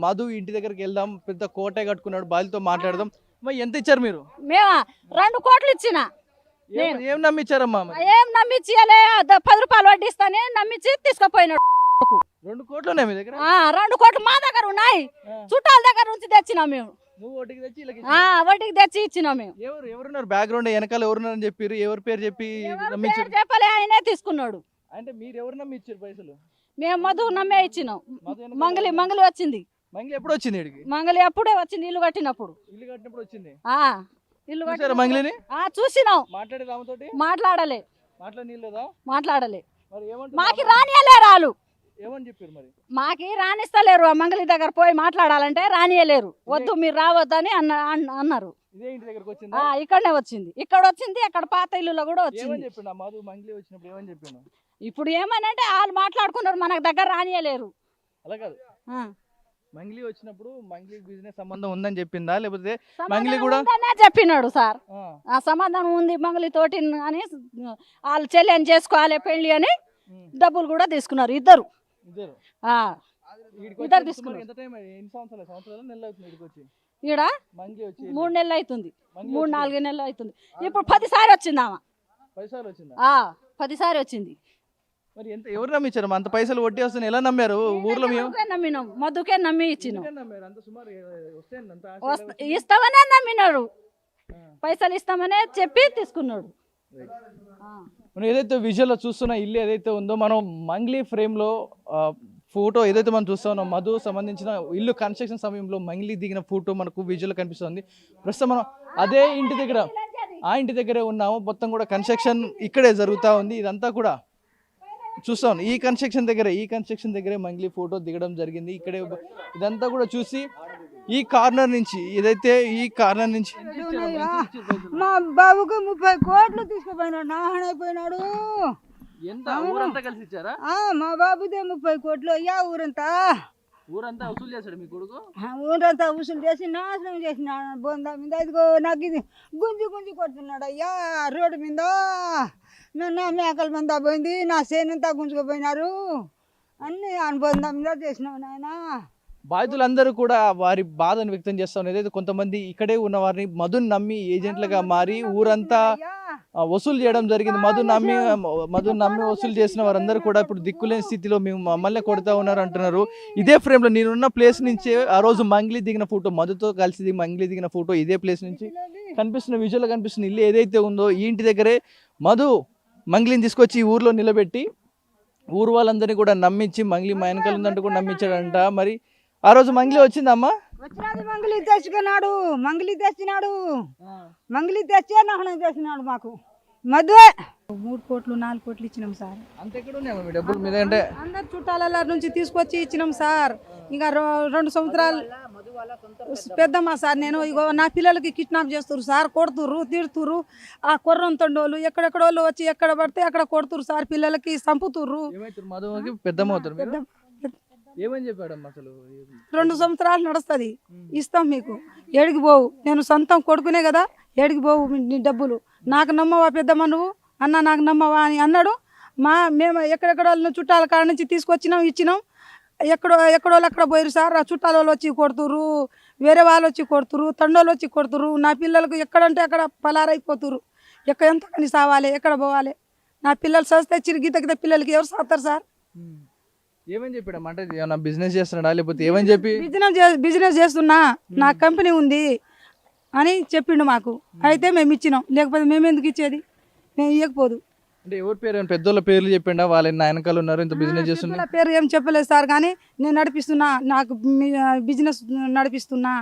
మధు ఇంటి దగ్గరికి వెళ్దాం. పెద్ద కోటే కట్టుకున్నాడు. బాలితో మాట్లాడదాం. మరి ఎంత ఇచ్చారు మీరు? మేమా 2 కోట్లు ఇచ్చిన. ఏం నమ్మిచ్చారమ్మా? ఏం నమ్మిచ్చి 10 రూపాయలు వడ్డిస్తానే నమ్మించి తీసుకుపోయినాడు. 2 కోట్లునే మీ దగ్గర? 2 కోట్లు మా దగ్గర ఉన్నాయి. చుట్టాల దగ్గర నుంచి తెచ్చినాం మేము. నువ్వు వడ్డీకి తెచ్చి వడ్డీకి తెచ్చి ఇచ్చినాం మేము. ఎవరున్నారు బ్యాక్గ్రౌండ్ వెనకాల? ఎవరున్నారని చెప్పారు? ఎవరి పేరు చెప్పి నమ్మించారు? చెప్పలే, ఆయనే తీసుకున్నాడు. అంటే మీరు ఎవరు నమ్మిచ్చారు పైసలు? మేము మధు నమ్మే ఇచ్చినాం. మంగళి వచ్చింది. మంగళి ఎప్పుడు వచ్చింది? మంగళి అప్పుడే వచ్చింది, ఇల్లు కట్టినప్పుడు. ఇల్లు కట్టినప్పుడు వచ్చింది. ఇల్లు మంగళిని చూసినాం. మాట్లాడేది ఆమెతోటి? మాట్లాడలే. మాట్లాడలే. మాకి రానియలేరు వాళ్ళు. ఏమని చెప్పారు మరి? మాకి రానిస్తలేరు. ఆ మంగళి దగ్గర పోయి మాట్లాడాలంటే రానియలేరు. వద్దు మీరు రావద్దని అన్నారు. ఇదే ఇంటి దగ్గరకు వచ్చింది? ఇక్కడనే వచ్చింది. ఇక్కడ వచ్చింది, అక్కడ పాత ఇల్లులో కూడా వచ్చింది. ఇప్పుడు ఏమనంటే వాళ్ళు మాట్లాడుకున్నారు, మనకు దగ్గర రానియలేరు. అలా కాదు, మంగ్లీ వచ్చినప్పుడు మంగ్లీ బిజినెస్ సంబంధం ఉందని చెప్పిందా, లేకపోతే మంగ్లీ కూడా చెప్పినాడు సార్? ఆ సంబంధం ఉంది మంగ్లీ తోటి అని, వాళ్ళు చెల్లెని చేసుకోవాలి పెళ్లి అని డబ్బులు కూడా తీసుకున్నారు. ఇద్దరు తీసుకున్నారు. ఈడ 3 నెలలు అవుతుంది, 3-4 నెలలు అవుతుంది. ఇప్పుడు 10 సారి వచ్చింది ఆమె. 10 సారి వచ్చింది. మరి ఎంత ఎవరు నమ్మించారు? అంత పైసలు వడ్డీ వస్తుంది ఎలా నమ్మారు? ఊర్లో మేము నమ్మినాం, మధుకే నమ్మి ఇచ్చినాం. ఇస్తామనే నమ్మినాడు, పైసలు ఇస్తామనే చెప్పి తీసుకున్నాడు. మనం ఏదైతే విజువల్ లో చూస్తున్న ఇల్లు ఏదైతే ఉందో, మనం మంగ్లీ ఫ్రేమ్ లో ఫోటో ఏదైతే మనం చూస్తా ఉన్నాం, మధు సంబంధించిన ఇల్లు కన్స్ట్రక్షన్ సమయంలో మంగ్లీ దిగిన ఫోటో మనకు విజువల్ కనిపిస్తుంది. ప్రస్తుతం మనం అదే ఇంటి దగ్గర, ఆ ఇంటి దగ్గరే ఉన్నాము. మొత్తం కూడా కన్స్ట్రక్షన్ ఇక్కడే జరుగుతూ ఉంది. ఇదంతా కూడా చూస్తా ఉన్నాం. ఈ కన్స్ట్రక్షన్ దగ్గరే మంగ్లీ ఫోటో దిగడం జరిగింది. ఇక్కడే ఇదంతా కూడా చూసి ఈ కార్నర్ నుంచి మా బాబుకు 30 కోట్లు తీసుకుపోయినాడు, నాహనైపోయినాడు. ఊరంతా కలిసి ఇచ్చారా? మా బాబుదే 30 కోట్లు అయ్యా. ఊరంతా వసూలు చేశాడు మీ కొడుకు? ఊరంతా వసూలు చేసి నాశనం చేసినాడు. బొందా మీద ఇదిగో నాకు ఇది గుంజి కొడుతున్నాడు అయ్యా. రోడ్డు మీద నా మేకల మందా పోయింది, నా సేనంతా గుంజుకుపోయినారు. అన్ని అనుబంధం మీద చేసినావు నాయన. బాధితులందరూ కూడా వారి బాధను వ్యక్తం చేస్తా ఉన్నారు. ఏదైతే కొంతమంది ఇక్కడే ఉన్న వారిని మధుని నమ్మి ఏజెంట్లుగా మారి ఊరంతా వసూలు చేయడం జరిగింది. మధుని నమ్మి వసూలు చేసిన వారందరూ కూడా ఇప్పుడు దిక్కులేని స్థితిలో మేము మమ్మల్ని కొడతా ఉన్నారు అంటున్నారు. ఇదే ఫ్రేమ్ లో నేనున్న ప్లేస్ నుంచి ఆ రోజు మంగ్లీ దిగిన ఫోటో, మధుతో కలిసి మంగ్లీ దిగిన ఫోటో ఇదే ప్లేస్ నుంచి కనిపిస్తున్న విజువల్ కనిపిస్తున్న ఇల్లు ఏదైతే ఉందో, ఈ ఇంటి దగ్గరే మధు మంగ్లీని తీసుకొచ్చి ఈ ఊర్లో నిలబెట్టి ఊరు వాళ్ళందరినీ కూడా నమ్మించి మంగ్లీ మా వెనకాల ఉందంటూ కూడా నమ్మించాడంట. మరి ఆ రోజు మంగ్లీ వచ్చిందమ్మా? వచ్చినది మంగ్లీ తెచ్చుకున్నాడు, మంగ్లీ తెచ్చే నాహనం చేసినాడు మాకు. మధువే 3 కోట్లు 4 కోట్లు ఇచ్చినాం సార్. డబ్బులు మీద అంటే అందరు చుట్టాల నుంచి తీసుకొచ్చి ఇచ్చినాం సార్. ఇంకా 2 సంవత్సరాలు పెద్దమ్మా సార్. నేను ఇగో నా పిల్లలకి కిడ్నాప్ చేస్తురు సార్, కొడుతురు తిడుతురు. ఆ కొర్రం తండోళ్ళు ఎక్కడెక్కడోళ్ళు వచ్చి ఎక్కడ పడితే అక్కడ కొడుతురు సార్, పిల్లలకి చంపుతుర్రు. ఏమని చెప్పాడమ్మా అసలు? 2 సంవత్సరాలు నడుస్తుంది, ఇస్తాం మీకు, ఏడికి పోవు. నేను సొంతం కొడుకునే కదా, ఏడికి పోవు నీ డబ్బులు. నాకు నమ్మవా పెద్దమ్మ నువ్వు అన్న, నాకు నమ్మవా అని అన్నాడు. మేము ఎక్కడెక్కడ చుట్టాల కాడ నుంచి తీసుకొచ్చినాం, ఇచ్చినాం. ఎక్కడోళ్ళు అక్కడ పోయారు సార్. ఆ చుట్టాల వాళ్ళు వచ్చి కొడుతురు, వేరే వాళ్ళు వచ్చి కొడుతురు, తండోళ్ళు వచ్చి కొడుతురు. నా పిల్లలకు ఎక్కడంటే అక్కడ పలారైపోతురు. ఎంత కానీ సావాలి, ఎక్కడ పోవాలి? నా పిల్లలు సస్తే చిరిగితే పిల్లలకి ఎవరు సాస్తారు సార్? ఏమని చెప్పాడమ్మా? అంటే ఏమన్నా బిజినెస్ చేస్తున్నాడా లేకపోతే ఏమని చెప్పి? బిజినెస్ చేస్తున్నా, నా కంపెనీ ఉంది అని చెప్పిండు మాకు. అయితే మేము ఇచ్చినాం, లేకపోతే మేము ఎందుకు ఇచ్చేది? మేము ఇవ్వకపోదు. అంటే ఎవరి పేరు, పెద్దోళ్ళ పేర్లు చెప్పిండా? వాళ్ళ నాయనకాలు ఉన్నారు ఇంత బిజినెస్ చేస్తున్నా? పేరు ఏం చెప్పలేదు సార్, కానీ నేను నడిపిస్తున్నా, నాకు బిజినెస్ నడిపిస్తున్నా.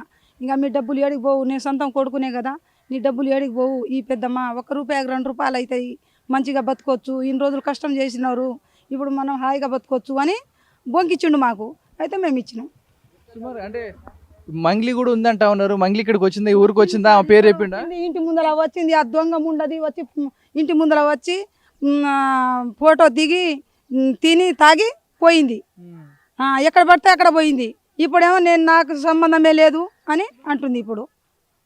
ఇంకా మీ డబ్బులు ఏడికి పోవు, నేను సొంతం కొడుకునే కదా, నీ డబ్బులు ఏడికి పోవు. ఈ పెద్దమ్మ 1 రూపాయికి 2 రూపాయలు అవుతాయి, మంచిగా బతకొచ్చు. ఇన్ని రోజులు కష్టం చేసినారు, ఇప్పుడు మనం హాయిగా బతకొచ్చు అని బొంకిచ్చిండు మాకు. అయితే మేము ఇచ్చినాం. అంటే మంగ్లీ కూడా ఉందంటా ఉన్నారు. మంగ్లీ ఇక్కడికి వచ్చిందా, ఊరికి వచ్చిందా? ఆ పేరు చెప్పిండా? ఇంటి ముందర వచ్చింది, ఆ దొంగ ఉండదు వచ్చి ఇంటి ముందర వచ్చి ఫోటో దిగి తిని తాగి పోయింది. ఎక్కడ పడితే అక్కడ పోయింది. ఇప్పుడేమో నాకు సంబంధమే లేదు అని అంటుంది. ఇప్పుడు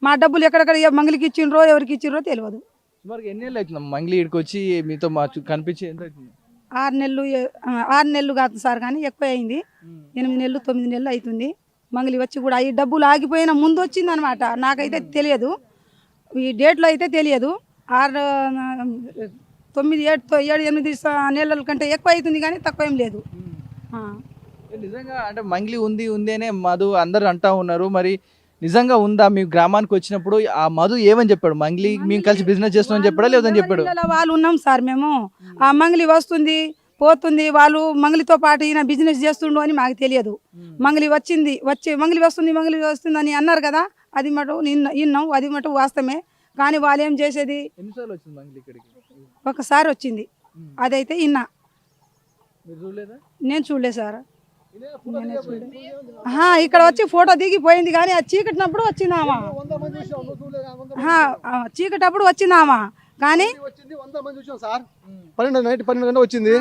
మా డబ్బులు ఎక్కడెక్కడ మంగ్లీకి ఇచ్చిండ్రో ఎవరికి ఇచ్చిండ్రో తెలియదు. ఎన్ని ఏళ్ళు అవుతుంది మంగ్లీ ఇక్కడికి వచ్చి మీతో కనిపించి? ఎంత అవుతుంది? 6 నెలలు కాదు సార్, కానీ ఎక్కువ అయింది. 8 నెలలు 9 నెలలు అవుతుంది. మంగళి వచ్చి కూడా ఈ డబ్బులు ఆగిపోయిన ముందు వచ్చింది అనమాట. నాకైతే తెలియదు, ఈ డేట్లో అయితే తెలియదు. 6, 9, 7, 8 నెలల కంటే ఎక్కువ అవుతుంది, కానీ తక్కువ ఏం లేదు. నిజంగా అంటే మంగ్లీ ఉంది అనే మధు అందరు అంటా ఉన్నారు. మరి నిజంగా ఉందా? మీ గ్రామానికి వచ్చినప్పుడు ఆ మధు ఏమని చెప్పాడు? మంగ్లీ మేము కలిసి బిజినెస్ చేస్తున్నామని చెప్పాడా లేదని చెప్పాడు? వాళ్ళు ఉన్నాం సార్ మేము. ఆ మంగళి వస్తుంది పోతుంది, వాళ్ళు మంగళితో పాటు ఈయన బిజినెస్ చేస్తుండు అని మాకు తెలియదు. మంగళి మంగళి వస్తుంది అని అన్నారు కదా, అది మటు విన్నాం, అది మటు వాస్తవమే. కానీ వాళ్ళు ఏం చేసేది, ఎన్నిసార్లు వచ్చింది మంగ్లీ ఇక్కడికి? ఒకసారి వచ్చింది, అదైతే విన్నా. మీరు చూడలేదా? నేను చూడలేదు సార్. ఇక్కడ వచ్చి ఫోటో దిగిపోయింది, కానీ అది చీకటినప్పుడు వచ్చిందామా, చీకటప్పుడు వచ్చిందామా. కానీ 100 మంది చూసాం సార్. 12 గంటలు వచ్చింది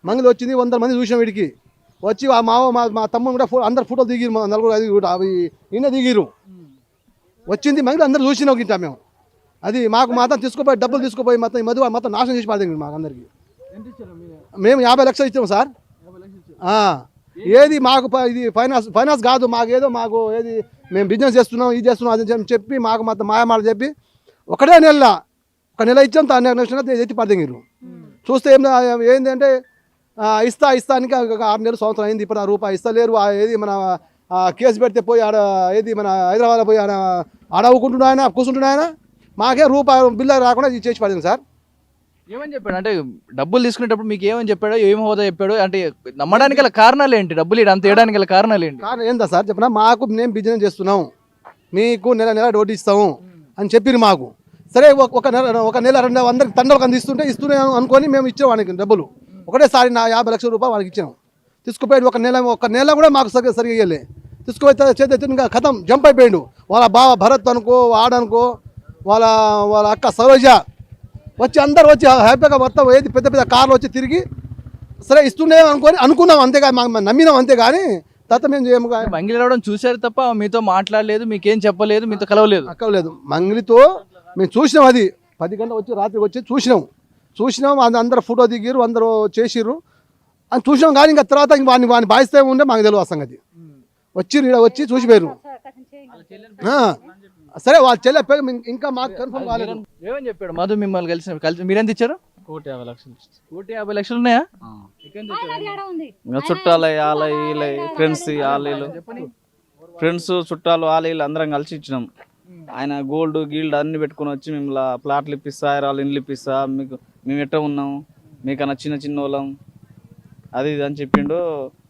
మంగళి వచ్చింది. 100 మంది చూసాం. వీడికి వచ్చి మా తమ్ముడు కూడా అందరు ఫోటోలు దిగిరు, 4, 5 నిన్న దిగిరు. వచ్చింది మంగళి, అందరు చూసినాం గిట్ట మేము. అది మాకు మాత్రం తీసుకుపోయి డబ్బులు తీసుకుపోయి మొత్తం మధు మొత్తం నాశనం చేసి పడింది మాకు అందరికి. మేము 50 లక్షలు ఇచ్చాము సార్. ఏది మాకు ఇది ఫైనాన్స్ కాదు, మాకు ఏది మేము బిజినెస్ చేస్తున్నాం, ఇది చేస్తున్నాం అది చెప్పి మాకు మొత్తం మాయమాటలు చెప్పి ఒక నెల ఇచ్చాం. నెక్స్ట్ ఎత్తి పడదగిరు. చూస్తే ఏంటంటే ఇస్తానికి 6 నెలలు సంవత్సరం అయింది. ఇప్పుడు రూపాయి ఇస్తలేరు. ఏది మన కేసు పెడితే పోయి ఆడ ఏది మన హైదరాబాద్లో పోయి ఆడ అవ్వుకుంటున్నా ఆయన, కూర్చుంటున్నా ఆయన. మాకే రూపాయి బిల్లు రాకుండా ఇది చేసి పడింది సార్. ఏమని చెప్పాడు? అంటే డబ్బులు తీసుకునేటప్పుడు మీకు ఏమని చెప్పాడో, ఏం హోదా చెప్పాడు? అంటే నమ్మడానికి గల కారణాలు ఏంటి? డబ్బులు అంత వేయడానికి గల కారణాలు ఏంటి? కారణం ఏందా సార్ చెప్పిన, మాకు మేము బిజినెస్ చేస్తున్నాం, మీకు నెల డోటీ ఇస్తాము అని చెప్పిరు మాకు. సరే ఒక నెల 200 తండలకు ఇస్తూనే అనుకొని మేము ఇచ్చాం వానికి డబ్బులు. ఒకటేసారి 50 లక్షల రూపాయలు వానికి ఇచ్చాం. తీసుకుపోయాడు. ఒక నెల కూడా మాకు సరిగా ఇవ్వలే. తీసుకుపోయి చేతి ఇంకా కథం జంప్ అయిపోయాడు. వాళ్ళ బావ భరత్ అనుకో, ఆడనుకో, వాళ్ళ అక్క సరోజ వచ్చి అందరు వచ్చి హ్యాపీగా మొత్తం ఏది పెద్ద కార్లు వచ్చి తిరిగి సరే ఇస్తుండే అనుకున్నాం, అంతేగాని మాకు నమ్మినాం, అంతేగాని తర్వాత మేము మంగళి రావడం చూశారు తప్ప మీతో మాట్లాడలేదు, మీకేం చెప్పలేదు, మీతో కలవలేదు. మంగళితో మేము చూసినాం. అది 10 గంటలు వచ్చి రాత్రికి వచ్చి చూసినాం. అందరు ఫోటో దిగిరు, అందరూ చేసిర్రు అని చూసినాం. కానీ ఇంకా తర్వాత వాడిని బాయిస్తే ఉండే మాకు తెలియదు ఆ సంగతి. వచ్చి చూసిపోయారు. సరే వాళ్ళ చెల్లె ఇంకా మాకు కన్ఫర్మ్ కాలేదు. ఏమని చెప్పాడు మధు మిమ్మల్ని కలిసి మీరెంత ఇచ్చారు? 150 లక్షలు. 150 లక్షలు ఉన్నాయా? చుట్టాలు ఫ్రెండ్స్ ఫ్రెండ్స్ చుట్టాలు వాళ్ళు అందరం కలిసి ఇచ్చినాం. ఆయన గోల్డ్ గీల్డ్ అన్ని పెట్టుకుని వచ్చి మేము ప్లాట్లు ఇప్పిస్తా, ఇండ్లు ఇప్పిస్తా, మేము ఎట్లా ఉన్నాం, మీకన్నా చిన్న వాళ్ళం అది ఇది అని చెప్పిండు.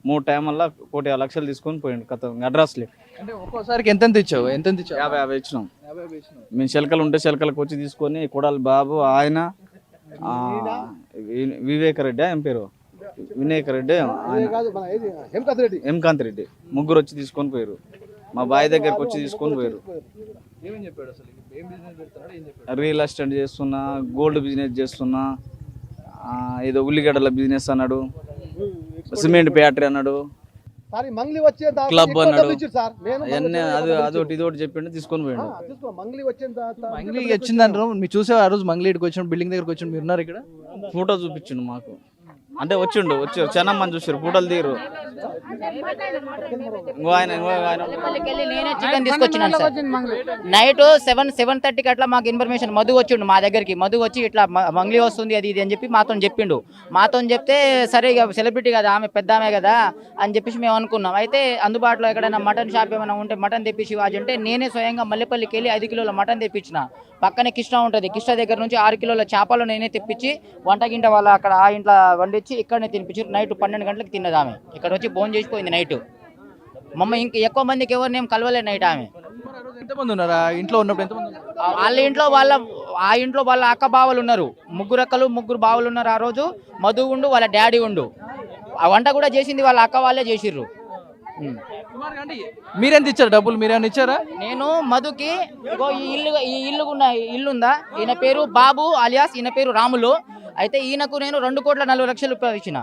3 టైంల్లో 150 లక్షలు తీసుకొని పోయిండు. కథ అడ్రస్ లేదు. అంటే ఒక్కోసారికి ఎంత ఇచ్చావు? 50 ఇచ్చినాం. మేము శెలకలు ఉంటే శెలకలకు వచ్చి తీసుకొని కొడాలి బాబు, ఆయన వివేక్ రెడ్డి, ఏం పేరు వినాయక్ రెడ్డి, హేమకాంత్ రెడ్డి, ముగ్గురు వచ్చి తీసుకొని పోయారు. మా బాయ్ దగ్గరకు వచ్చి తీసుకొని పోయారు. రియల్ ఎస్టేట్ చేస్తున్నా, గోల్డ్ బిజినెస్ చేస్తున్నా, ఏదో ఉల్లిగడ్డల బిజినెస్ అన్నాడు, సిమెంట్ ఫ్యాక్టరీ అన్నాడు, క్లబ్ అన్నాడు, అదొకటి ఇదొకటి చెప్పిండు, తీసుకొని పోయిండు. మంగ్లీ వచ్చిందంటారు. మీరు చూసే ఆ రోజు మంగ్లీ ఇక్కడికి వచ్చిన బిల్డింగ్ దగ్గరకు వచ్చి మీరు ఉన్నారు ఇక్కడ? ఫోటో చూపించిండు మాకు. అంటే వచ్చారు చాలా మంది చూసారు, ఫోటోలు దిగరు. నేనే చికెన్ తీసుకొచ్చినాను సార్. నైట్ 7:30కి అట్లా మాకు ఇన్ఫర్మేషన్ మధు వచ్చిండు మా దగ్గరికి. మధు వచ్చి ఇట్లా మంగ్లీ వస్తుంది అది ఇది అని చెప్పి మాతో చెప్పిండు. మాతో చెప్తే సరే ఇక సెలబ్రిటీ కదా, ఆమె పెద్ద ఆమె కదా అని చెప్పేసి మేము అనుకున్నాం. అయితే అందుబాటులో ఎక్కడైనా మటన్ షాప్ ఏమైనా ఉంటే మటన్ తెప్పించి అంటే నేనే స్వయంగా మల్లెపల్లికి వెళ్ళి 5 కిలోల మటన్ తెప్పించిన. పక్కనే కిష్ట ఉంటుంది, కిష్ట దగ్గర నుంచి 6 కిలోల చేపలు నేనే తెప్పించి వంటగింట వాళ్ళ అక్కడ ఆ ఇంట్లో వండించి ఇక్కడనే తినిపించి నైట్ 12 గంటలకు తిన్నది ఆమె. ఇక్కడ వచ్చి భోజనం చేసిపోయింది నైట్. మమ్మ ఇంక ఎక్కువ మందికి ఎవరిని ఏం కలవలేదు నైట్ ఆమె. ఎంతమంది ఉన్నారు ఇంట్లో ఉన్నప్పుడు? ఎంతమంది? ఆ ఇంట్లో వాళ్ళ అక్క బావలు ఉన్నారు, 3 అక్కలు 3 బావలు ఉన్నారు. ఆ రోజు మధు ఉండు, వాళ్ళ డాడీ ఉండు. ఆ వంట కూడా చేసింది వాళ్ళ అక్క వాళ్ళే చేసిర్రు. మీరెంత ఇచ్చారు డబ్బులు? మీరేమైనా ఇచ్చారా? నేను మధుకి ఈ ఇల్లుందా, ఈయన పేరు బాబు అలియాస్, ఈయన పేరు రాములు. అయితే ఈయనకు నేను 2,40,00,000 రూపాయలు ఇచ్చిన.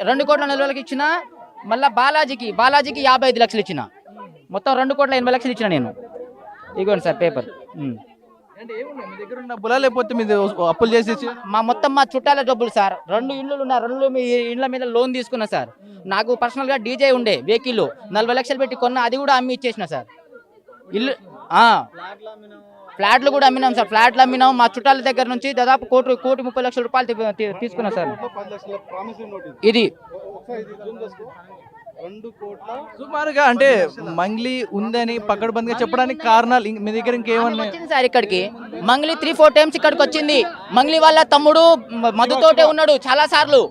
2,40,00,000 ఇచ్చిన. మళ్ళీ బాలాజీకి 55 లక్షలు ఇచ్చిన. మొత్తం 2,80,00,000 ఇచ్చిన నేను. ఇగోండి సార్ పేపర్. అంటే ఏమున్నాయి మీ దగ్గర ఉన్న డబ్బులా లేకపోతే మీరు అప్పులు చేసి మొత్తం మా చుట్టాల డబ్బులు సార్. 2 ఇళ్ళు ఉన్నాయి, 2 ఇళ్ళ మీద లోన్ తీసుకున్నా సార్. నాకు పర్సనల్ గా డీజే ఉండే వెహికల్ 40 లక్షలు పెట్టి కొన్నా, అది కూడా అమ్మి ఇచ్చేసిన సార్. ఇల్లు ఫ్లాట్లు కూడా అమ్మినాం సార్. ఫ్లాట్లు అమ్మినాం. మా చుట్టాల దగ్గర నుంచి దాదాపు 1,30 రూపాయలు తీసుకున్నా సార్. ఇది సుమారుగా అంటే మంగ్లీ ఉందని పకడ్బందీగా చెప్పడానికి కారణాలు మీ దగ్గర ఇంకేమన్నాయి వచ్చింది సార్. ఇక్కడికి మంగ్లీ 3-4 టైమ్స్ ఇక్కడికి వచ్చింది. మంగ్లీ వాళ్ళ తమ్ముడు మధుతోటే ఉన్నాడు చాలా సార్లు.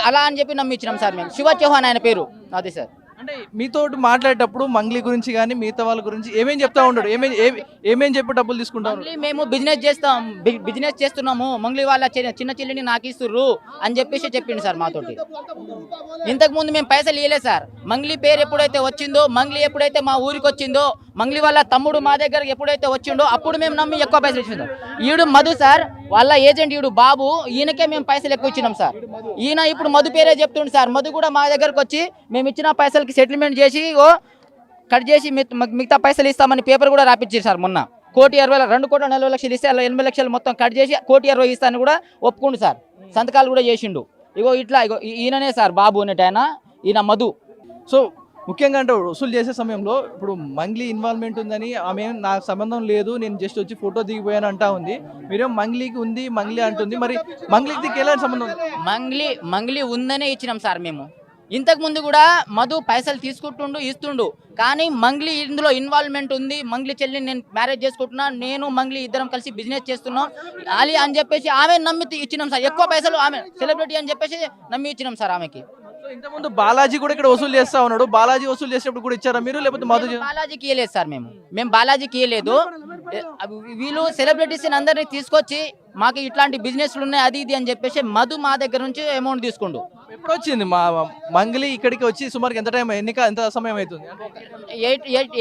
అలా అని చెప్పి నమ్మించినాం సార్ మేము. శివ చౌహాన్ ఆయన పేరు. అదే సార్. అంటే మీతో మాట్లాడేటప్పుడు మంగ్లీ గురించి కానీ మిగతా వాళ్ళ గురించి ఏమేం చెప్తా ఉంటాడు, ఏమేం చెప్పి డబ్బులు తీసుకుంటారు? మంగ్లీ మేము బిజినెస్ చేస్తున్నాము, మంగ్లీ వాళ్ళ చిన్న చెల్లిని నాకు ఇస్తుర్రు అని చెప్పేసి చెప్పిండు సార్ మాతోటి. ఇంతకు ముందు మేము పైసలు ఇవ్వలేదు సార్. మంగ్లీ పేరు ఎప్పుడైతే వచ్చిందో, మంగ్లీ ఎప్పుడైతే మా ఊరికి వచ్చిందో, మంగ్లీ వాళ్ళ తమ్ముడు మా దగ్గరకు ఎప్పుడైతే వచ్చిండో అప్పుడు మేము నమ్మి ఎక్కువ పైసలు ఇచ్చినాం. ఈడు మధు సార్ వాళ్ళ ఏజెంట్, ఈడు బాబు, ఈయనకే మేము పైసలు ఎక్కువ ఇచ్చినాం సార్. ఈయన ఇప్పుడు మధు పేరే చెప్తుండు సార్. మధు కూడా మా దగ్గరకు వచ్చి మేము ఇచ్చిన పైసలకి సెటిల్మెంట్ చేసి కట్ చేసి మిగతా పైసలు ఇస్తామని పేపర్ కూడా రాపిచ్చారు సార్. మొన్న 1,20,00,000 2,40,00,000 ఇస్తే అలా 80 లక్షలు మొత్తం కట్ చేసి 1,20,00,000 ఇస్తాను కూడా ఒప్పుకుండు సార్. సంతకాలు కూడా చేసిండు. ఇట్లా ఈయననే సార్ బాబు అనేట ఆయన, ఈయన మధు. సో ముఖ్యంగా అంటే వసూలు చేసే సమయంలో ఇప్పుడు మంగ్లీ ఇన్వాల్వ్మెంట్ ఉందని, ఆమె నాకు సంబంధం లేదు, నేను జస్ట్ వచ్చి ఫోటో దిగిపోయాను అంటా ఉంది. మీరేం మంగ్లీకి ఉంది మంగ్లీ అంటుంది, మరి మంగ్లీకి దీనికి ఎలాంటి సంబంధం ఉంది? మంగ్లీ ఉందనే ఇచ్చినాం సార్ మేము. ఇంతకు ముందు కూడా మధు పైసలు తీసుకుంటుండు, ఇస్తుండు. కానీ మంగ్లీ ఇందులో ఇన్వాల్వ్మెంట్ ఉంది. మంగ్లీ చెల్లిని నేను మ్యారేజ్ చేసుకుంటున్నా, నేను మంగ్లీ ఇద్దరం కలిసి బిజినెస్ చేస్తున్నాం ali అని చెప్పేసి ఆమె నమ్మి ఇచ్చినాం సార్. ఎక్కువ పైసలు ఆమె సెలబ్రిటీ అని చెప్పేసి నమ్మి ఇచ్చినాం సార్ ఆమెకి. ఇంతకుముందు బాలాజీ కూడా ఇక్కడ వసూలు చేస్తా ఉన్నాడు. బాలాజీ వసూలు చేసేటప్పుడు కూడా ఇచ్చారా మీరు, లేకపోతే మధు? బాలాజీకి ఇవ్వలేదు సార్. మేము బాలాజీకి ఇవ్వలేదు. వీళ్ళు సెలబ్రిటీస్ అందరినీ తీసుకొచ్చి మాకు ఇట్లాంటి బిజినెస్లు ఉన్నాయి అది ఇది అని చెప్పేసి మధు మా దగ్గర నుంచి అమౌంట్ తీసుకుండు. ఎప్పుడు వచ్చింది మా మంగ్లీ ఇక్కడికి వచ్చి సుమారు ఎంత టైం, ఎంత సమయం అవుతుంది?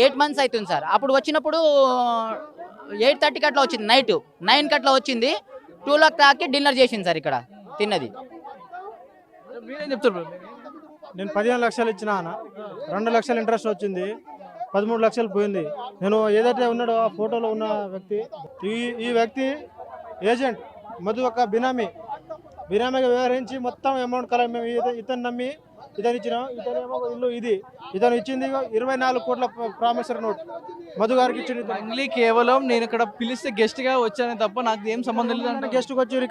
8 months అవుతుంది సార్. అప్పుడు వచ్చినప్పుడు 8:30కి అట్లా వచ్చింది, నైట్ 9కి అట్లా వచ్చింది. 2 డిన్నర్ చేసింది సార్ ఇక్కడ తిన్నది. మీరేం చెప్తారు? నేను 15 లక్షలు ఇచ్చిన, 2 లక్షలు ఇంట్రెస్ట్ వచ్చింది, 13 లక్షలు పోయింది. నేను ఏదైతే ఉన్నాడో ఆ ఫోటోలో ఉన్న వ్యక్తి, ఈ వ్యక్తి ఏజెంట్ మధు ఒక బినామీగా వ్యవహరించి మొత్తం అమౌంట్ మేము ఇతను నమ్మి ఇతను ఇచ్చినాం. ఇతనేమో ఇల్లు ఇది, ఇతను ఇచ్చింది 24 కోట్ల ప్రామిసరీ నోట్ మధు గారికి ఇచ్చింది. మంగ్లీ కేవలం నేను ఇక్కడ పిలిస్తే గెస్ట్ గా వచ్చానే తప్ప నాకు ఏం సంబంధం లేదు. గెస్ట్కి వచ్చారు.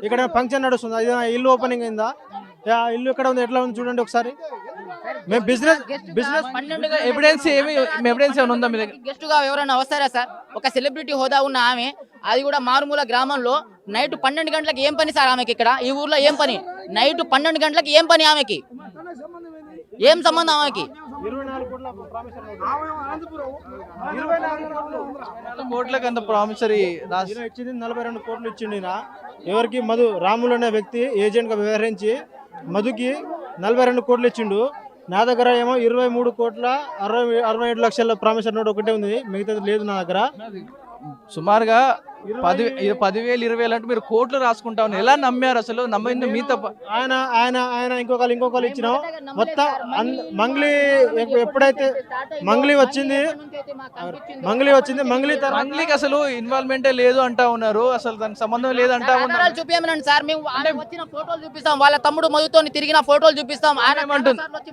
ఇక్కడ ఫంక్షన్ నడుస్తుంది, అది ఇల్లు ఓపెనింగ్ అయిందా, ఇల్లు ఎక్కడ ఉంది, ఎట్లా ఉంది చూడండి ఒకసారి. మేము బిజినెస్ ఎవిడెన్స్ ఏమైనా ఉందా మీ దగ్గర? గెస్ట్ గా ఎవరైనా వస్తారా సార్? ఒక సెలబ్రిటీ హోదా ఉన్న ఆమె, అది కూడా మారుమూల గ్రామంలో నైట్ 12 గంటలకు ఏం పని సార్ ఆమెకి? ఇక్కడ ఈ ఊర్లో ఏం పని? నైట్ 12 గంటలకు ఏం పని ఆమెకి? ఏం సంబంధం ఆమెకి? 24 కోట్ల ప్రామిసరీ కోట్లకు అంత ప్రామిసరీ ఇచ్చింది. 42 కోట్లు ఇచ్చిండు. ఎవరికి? మధు రాములు అనే వ్యక్తి ఏజెంట్ గా వ్యవహరించి మధుకి 42 కోట్లు ఇచ్చిండు. నా దగ్గర ఏమో 23 కోట్ల 67 లక్షల ప్రామిసరీ నోట్ ఒకటే ఉంది, మిగతాది లేదు నా దగ్గర. సుమారుగా 10,000 20,000 అంటే మీరు కోట్లు రాసుకుంటా ఉన్నారు. ఎలా నమ్మారు అసలు? నమ్మింది మీ తప్ప. ఆయన ఇంకొకరు ఇచ్చినాం. మొత్తం మంగ్లీ ఎప్పుడైతే మంగ్లీ వచ్చింది మంగ్లీకి అసలు ఇన్వాల్వ్మెంటే లేదు అంటా ఉన్నారు, అసలు దానికి సంబంధం లేదు అంటా ఉన్నారు. చూపించమనండి సార్, మేము వచ్చిన ఫోటోలు చూపిస్తాం, వాళ్ళ తమ్ముడు మధుతో తిరిగిన ఫోటోలు చూపిస్తాం,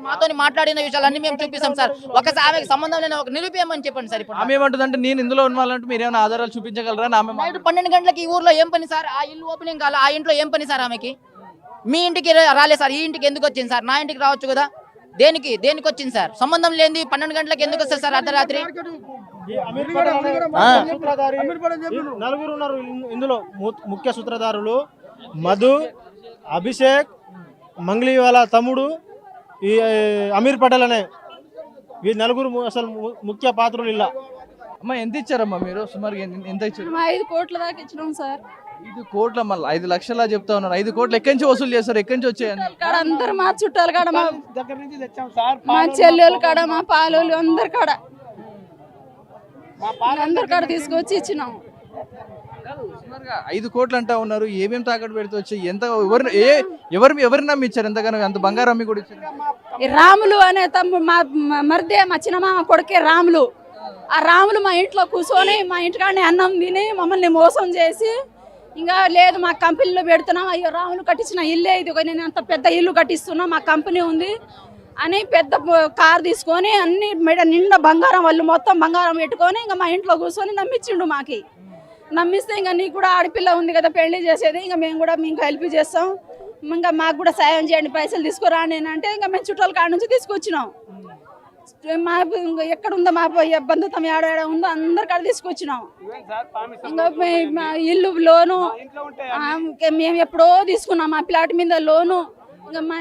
మాతో మాట్లాడిన విషయాలన్నీ మేము చూపిస్తాం సార్. ఒకసారి ఆమెకు సంబంధం లేని ఒక నిరూపించమని చెప్పండి సార్. ఇప్పుడు ఆమె ఏమంటుంది అంటే నేను ఇందులో ఇన్వాల్వ్, మీరేమైనా ఆధారాలు చూపించగలరా? ఆమె నైట్ 12 గంటలకి ఈ ఊర్లో ఏం పని సార్? ఆ ఇల్లు ఓపెనింగ్ కాల, ఆ ఇంట్లో ఏం పని సార్ ఆమెకి? మీ ఇంటికి రాలే సార్, ఈ ఇంటికి ఎందుకు వచ్చింది సార్? నా ఇంటికి రావచ్చు కదా. దేనికి వచ్చింది సార్? సంబంధం లేని 12 గంటలకు ఎందుకు వస్తారు సార్ అర్ధరాత్రి? నలుగురు ఉన్నారు ఇందులో. ముఖ్య సూత్రధారులు మధు, అభిషేక్, మంగ్లీ వాళ్ళ తమ్ముడు, ఈ అమీర్ పటేల్ అనే ఈ నలుగురు అసలు ముఖ్య పాత్రలు. ఇలా అమ్మా ఎంత ఇచ్చారమ్మా మీరు? సుమారు ఎంత ఇచ్చారు? 5 కోట్ల దాకా ఇచ్చినాం సార్. 5 కోట్ల, మళ్ళీ 5 లక్షలా చెప్తా ఉన్నారు. 5 కోట్లు ఎక్కడి నుంచి వసూలు చేస్తారు? ఎక్కడి నుంచి వచ్చాయని? అందరు మా చుట్టాలు కాడ, మా చెల్లెలు కాడ, మా పాలోళ్ళు అందరి కాడ, అందరి కాడ తీసుకొచ్చి ఇచ్చినాం. 5 కోట్లు అంటా ఉన్నారు. ఏమేమి తాకట్టు పెడితే వచ్చి ఎంత ఎవరిని నమ్మి ఇచ్చారు? ఎంతగానో అంత బంగారం అమ్మి కూడా ఇచ్చారు. రాములు అనే తమ్ముడు, మా మరిదే, మా చిన్నమామ కొడుకే రాములు. ఆ రాములు మా ఇంట్లో కూర్చొని మా ఇంటికాడనే అన్నం తిని మమ్మల్ని మోసం చేసి ఇంకా లేదు మా కంపెనీలో పెడుతున్నాం, అయ్యో రాములు కట్టించిన ఇల్లే ఇది, నేను అంత పెద్ద ఇల్లు కట్టిస్తున్నా, మా కంపెనీ ఉంది అని పెద్ద కార్ తీసుకొని అన్ని మెడ నిండా బంగారం, వాళ్ళు మొత్తం బంగారం పెట్టుకొని ఇంకా మా ఇంట్లో కూర్చొని నమ్మించిండు మాకి. నమ్మిస్తే ఇంకా నీకు కూడా ఆడపిల్ల ఉంది కదా పెళ్లి చేసేది, ఇంకా మేము కూడా మీకు హెల్ప్ చేస్తాం, ఇంకా మాకు కూడా సాయం చేయండి, పైసలు తీసుకురా అంటే ఇంకా మేము చుట్టాల కాడ నుంచి తీసుకొచ్చినాం. మా ఎక్కడ ఉందో మా బంధుత్వం ఏడ ఉందో అందరి కాడ తీసుకొచ్చినాం. ఇంకా మా ఇల్లు లోను మేము ఎప్పుడో తీసుకున్నాం, మా ప్లాట్ మీద లోను, ఇంకా మా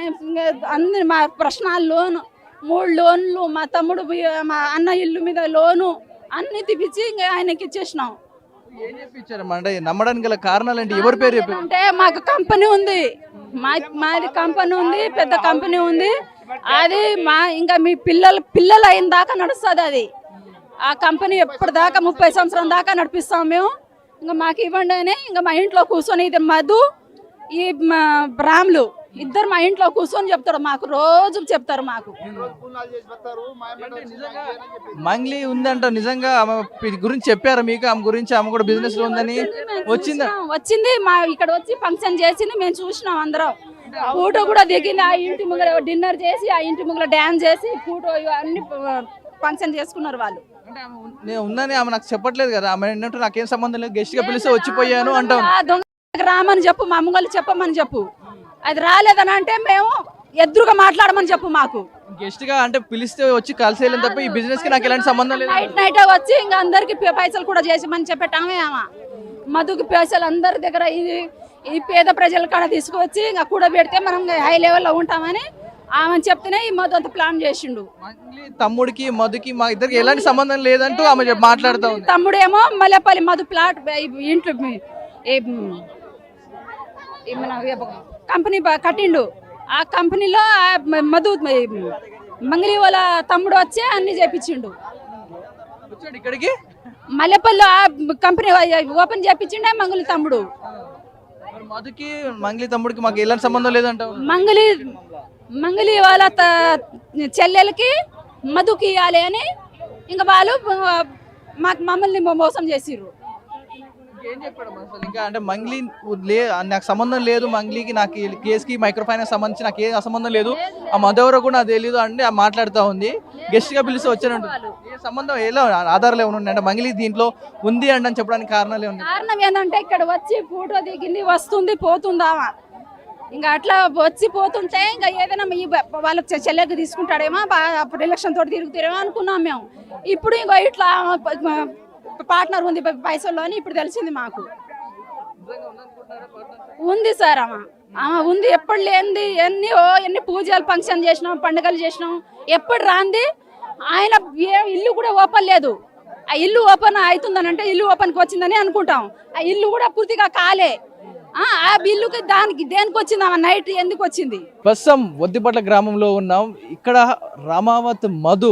అందరి మా ప్రశ్నలు లోను, 3 లోన్లు, మా తమ్ముడు మా అన్న ఇల్లు మీద లోను అన్ని తిప్పించి ఇంకా ఆయనకి ఇచ్చేసినాం. ఏం చెప్పించారమ్మా? అంటే నమ్మడానికి గల కారణాలు ఏంటి? ఎవరి పేరు చెప్పారు? అంటే మాకు కంపెనీ ఉంది, మాది కంపెనీ ఉంది, పెద్ద కంపెనీ ఉంది, అది మా ఇంకా మీ పిల్లలు అయిన దాకా నడుస్తుంది అది. ఆ కంపెనీ ఎప్పటిదాకా 30 సంవత్సరం దాకా నడిపిస్తాం మేము. ఇంకా మాకు ఇవ్వండి అని ఇంకా మా ఇంట్లో కూర్చొని, ఇది మధు ఈ రాములు ఇద్దరు మా ఇంట్లో కూర్చొని చెప్తారు మాకు, రోజు చెప్తారు మాకు. మంగ్లీ ఉందంట, నిజంగా ఆమె గురించి చెప్పారా మీకు? ఆమె గురించి ఆమె కూడా బిజినెస్ లో ఉందని వచ్చిందా? వచ్చింది మా ఇక్కడ వచ్చి ఫంక్షన్ చేసింది, మేము చూసినాం అందరం. ఫోటో కూడా దిగింది, ఆ ఇంటి ముంగల డిన్నర్ చేసి, ఆ ఇంటి ముంగల డాన్స్ చేసి ఫోటో అన్ని ఫంక్షన్ చేసుకున్నారు వాళ్ళు. నేను ఉందని ఆమె నాకు చెప్పట్లేదు కదా, ఆమె ఏంటంటే నాకేం సంబంధం లేదు, గెస్ట్ గా పిలిస్తే వచ్చిపోయాను అంటాం. దొంగ రామని చెప్పు, మా అమ్మగారు చెప్పమని చెప్పు, అది రాలేదని అంటే మేము ఎదురుగా మాట్లాడమని చెప్పు. మాకు గెస్ట్ గా అంటే పిలిస్తే వచ్చి కలిసేయాలని తప్ప ఈ బిజినెస్ కి నాకు ఎలాంటి సంబంధం లేదు. నైట్ వచ్చి ఇంకా అందరికి పైసలు కూడా చేసామని చెప్పామే. ఆమె మధుకి పైసలు అందరి దగ్గర ఈ పేద ప్రజల కాడ తీసుకొచ్చి ఇంకా కూడా పెడితే మనం హై లెవెల్లో ఉంటామని ఆమె చెప్తేనే ఈ మధు అంత ప్లాన్ చేసిండు. తమ్ముడికి మధుకి మా ఇద్దరికి ఎలాంటి సంబంధం లేదంటూ ఆమె మాట్లాడుతూ ఉంది. తమ్ముడేమో మల్లెపల్లి మధు ప్లాట్ ఇంట్లో కంపెనీ కట్టిండు. ఆ కంపెనీలో మధు మంగళి వాళ్ళ తమ్ముడు వచ్చి అన్ని చేపించిండు. ఇక్కడికి మల్లెపల్లి కంపెనీ ఓపెన్ చేపించిండే మంగళి తమ్ముడు. మధుకి మంగళి తమ్ముడికి మాకు ఎలాంటి సంబంధం లేదంట. మంగళి వాళ్ళ చెల్లెలకి మధుకి ఇవ్వాలి అని ఇంకా వాళ్ళు మమ్మల్ని మోసం చేసిర్రు. ఏం చెప్పాడు అసలు? ఇంకా అంటే మంగ్లీ నాకు సంబంధం లేదు, మంగ్లీకి నాకు కేసుకి మైక్రో ఫైనాన్స్ సంబంధించి నాకు ఏ సంబంధం లేదు, ఆ మధువర కూడా నాకు తెలియదు అంటే మాట్లాడుతూ ఉంది. గెస్ట్ గా పిలిచి వచ్చానంటు ఏ సంబంధం ఎలా ఆధారాలు ఏమైనా ఉన్నాయి అంటే మంగ్లీ దీంట్లో ఉంది అండి అని చెప్పడానికి కారణాలు ఏమన్నా? కారణం ఏంటంటే ఇక్కడ వచ్చి ఫోటో దిగింది, వస్తుంది పోతుందామా, ఇంకా అట్లా వచ్చి పోతుంటే ఇంకా ఏదైనా వాళ్ళ చెల్లెకి తీసుకుంటాడేమో, అప్పుడు ఎలక్షన్ తోటి తిరుగుతారేమో అనుకున్నాం మేము. ఇప్పుడు ఇంకో ఇట్లా పార్ట్నర్ ఉంది పైసల్లో అని ఇప్పుడు తెలిసింది మాకు. ఉంది సార్, ఆమె ఉంది, ఎప్పుడు లేనిది ఎన్ని పూజలు ఫంక్షన్ చేసినాం, పండుగలు చేసినాం, ఎప్పుడు రాంది. ఆయన ఇల్లు కూడా ఓపెన్ లేదు. ఆ ఇల్లు ఓపెన్ అవుతుందని అంటే ఇల్లు ఓపెన్కి వచ్చిందని అనుకుంటాం, ఆ ఇల్లు కూడా పూర్తిగా కాలే. ఆ బిల్లుకి దేనికి వచ్చింది, ఆమె నైట్ ఎందుకు వచ్చింది? ప్రస్తుతం వద్దిపట్ల గ్రామంలో ఉన్నాం. ఇక్కడ రామావత్ మధు